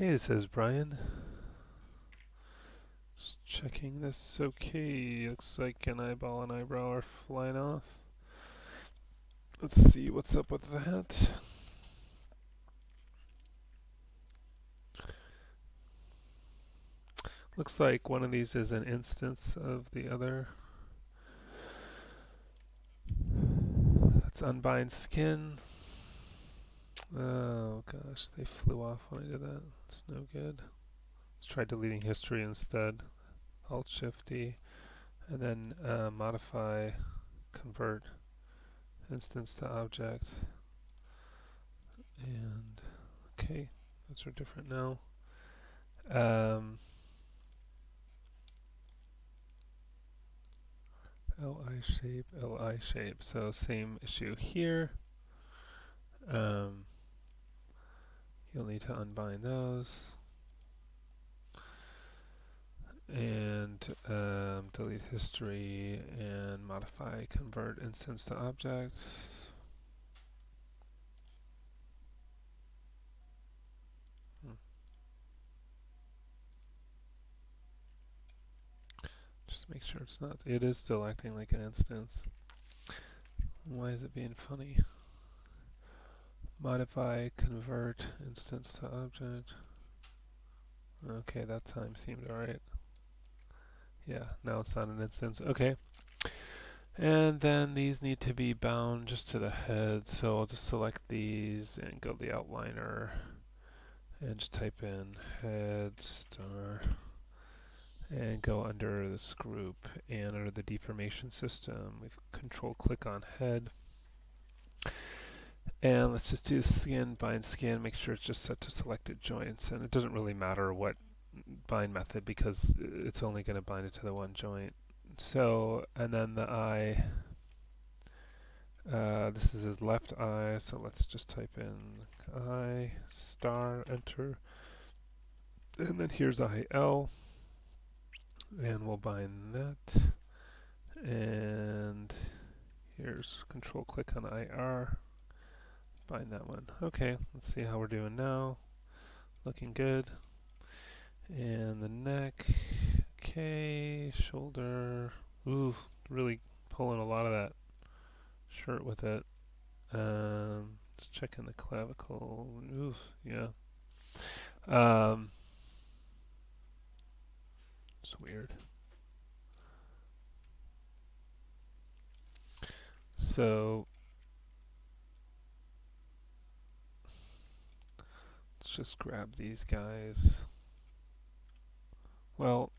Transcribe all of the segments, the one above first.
Okay, says Brian. Just checking this. Okay, looks like an eyeball and eyebrow are flying off. Let's see what's up with that. Looks like one of these is an instance of the other. Let's unbind skin. Oh gosh, they flew off when I did that. It's no good. Let's try deleting history instead. Alt Shift D, and then modify, convert instance to object. And okay, those are different now. LI shape. So same issue here. You'll need to unbind those. And delete history and modify convert instance to object. Just make sure it's not. It is still acting like an instance. Why is it being funny? Modify convert instance to object. Okay, that time seemed alright. Yeah, now it's not an instance. Okay. And then these need to be bound just to the head, so I'll just select these and go to the outliner and just type in head star and go under this group, and under the deformation system we control click on head, and let's just do skin, bind skin, make sure it's just set to selected joints, and it doesn't really matter what bind method because it's only going to bind it to the one joint. So, and then the eye, this is his left eye, so let's just type in eye star, enter, and then here's eye L, and we'll bind that, and here's control click on IR, bind that one. Okay, let's see how we're doing now. Looking good. And the neck, okay, shoulder, ooh, really pulling a lot of that shirt with it. Just checking the clavicle, oof, yeah. It's weird. So let's just grab these guys. Well,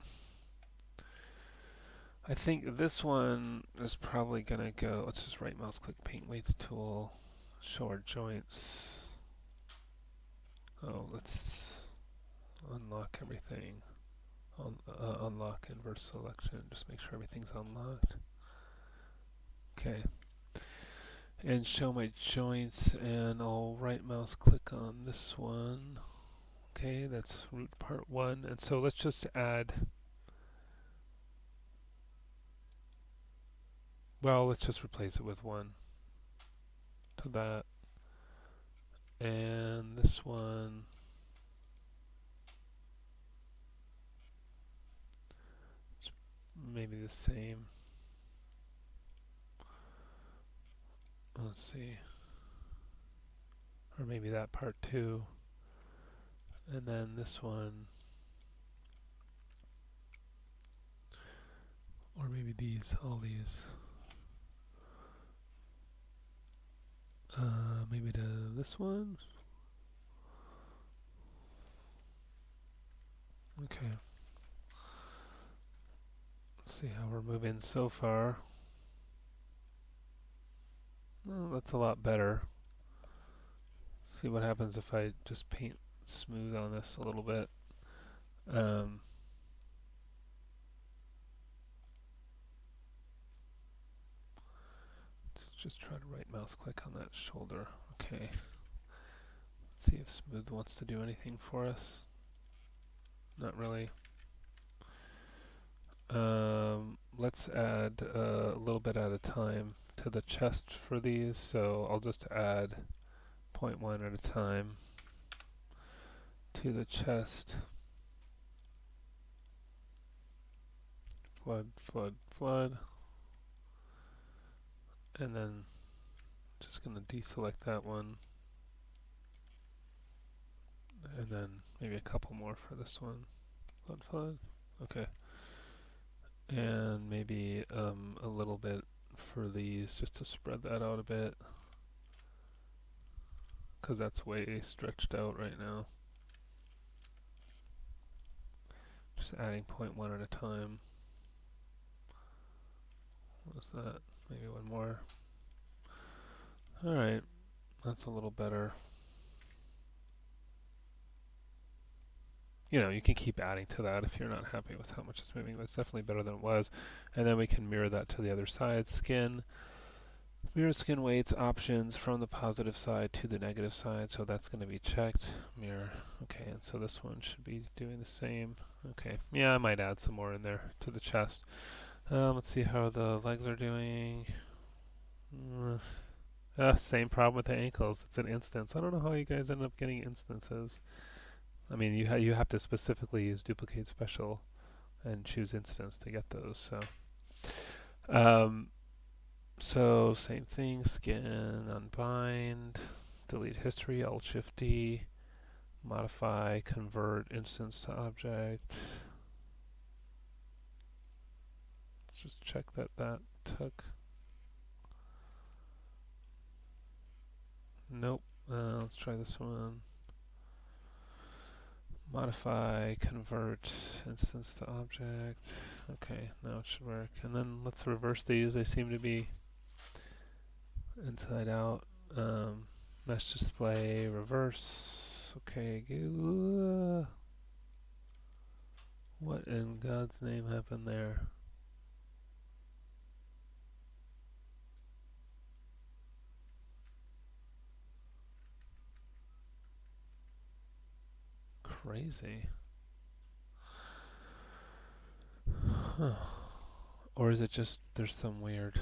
I think this one is probably gonna go, let's just right mouse click paint weights tool, show our joints. Oh, let's unlock everything. Unlock inverse selection, just make sure everything's unlocked. Okay. And show my joints, and I'll right mouse click on this one. Okay, that's root part 1. And so let's just add, well, let's just replace it with 1 to that. And this one, it's maybe the same. Let's see. Or maybe that part 2. And then this one. Or maybe these, all these. Maybe to this one. Okay. Let's see how we're moving so far. Well, that's a lot better. See what happens if I just paint smooth on this a little bit. Let's just try to right mouse click on that shoulder. Okay. Let's see if smooth wants to do anything for us. Not really. Let's add a little bit at a time to the chest for these, so I'll just add 0.1 at a time. to the chest. Flood, flood, flood. And then just going to deselect that one. And then maybe a couple more for this one. Flood, flood. Okay. And maybe a little bit for these just to spread that out a bit. Because that's way stretched out right now. Just adding 0.1 at a time. What's that? Maybe one more. Alright, that's a little better. You know, you can keep adding to that if you're not happy with how much it's moving. That's definitely better than it was. And then we can mirror that to the other side. Skin. Mirror skin weights options from the positive side to the negative side. So that's going to be checked. Mirror. Okay, and so this one should be doing the same. Okay, yeah, I might add some more in there to the chest. Let's see how the legs are doing. Same problem with the ankles. It's an instance. I don't know how you guys end up getting instances. I mean, you have to specifically use duplicate special and choose instance to get those. So same thing. Skin, unbind, delete history, Alt Shift D, modify, convert instance to object. Let's just check that that took. Nope. Let's try this one. Modify, convert instance to object. Okay, now it should work. And then let's reverse these. They seem to be inside out. Mesh display, reverse. Okay, what in God's name happened there? Crazy. Huh. Or is it just there's some weird...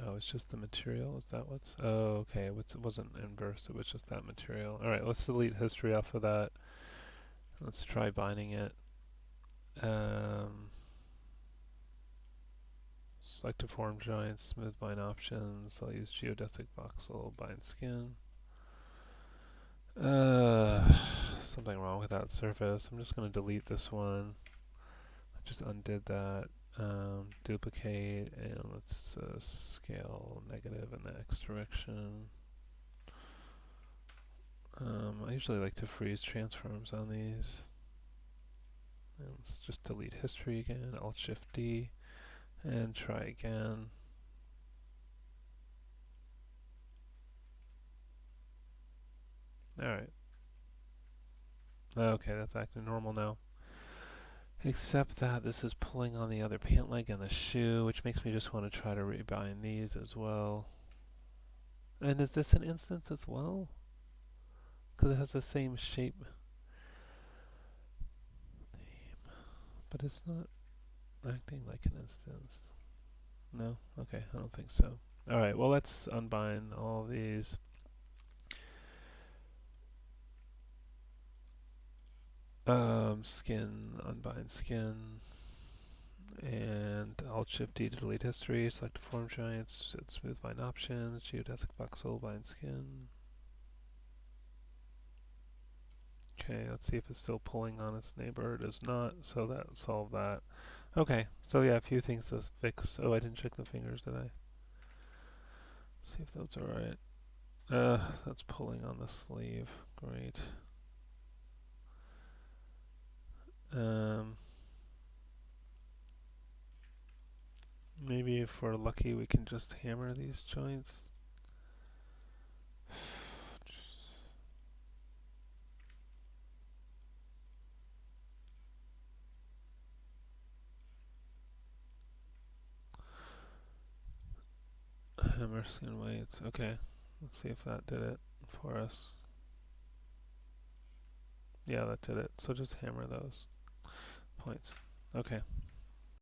Oh, it's just the material? Is that what's... Oh, okay. It wasn't inverse. It was just that material. Alright, let's delete history off of that. Let's try binding it. Select a form joint, smooth bind options. I'll use geodesic voxel, bind skin. Something wrong with that surface. I'm just going to delete this one. I just undid that. Duplicate, and let's scale negative in the X direction. I usually like to freeze transforms on these. And let's just delete history again, Alt Shift D, and try again. Alright. Okay, that's acting normal now. Except that this is pulling on the other pant leg and the shoe, which makes me just want to try to rebind these as well. And is this an instance as well? Because it has the same shape. But it's not acting like an instance. No? Okay, I don't think so. Alright, well let's unbind all these. Skin, unbind skin, and Alt Shift D to delete history, select form giants, set smooth bind options, geodesic voxel, bind skin. Okay, let's see if it's still pulling on its neighbor. It is not, so that solved that. Okay, so yeah, a few things to fix. Oh, I didn't check the fingers, did I? See if those are right. That's pulling on the sleeve. Great. Maybe if we're lucky we can just hammer these joints. Hammer skin weights. Okay, let's see if that did it for us. Yeah, that did it. So just hammer those points. Okay.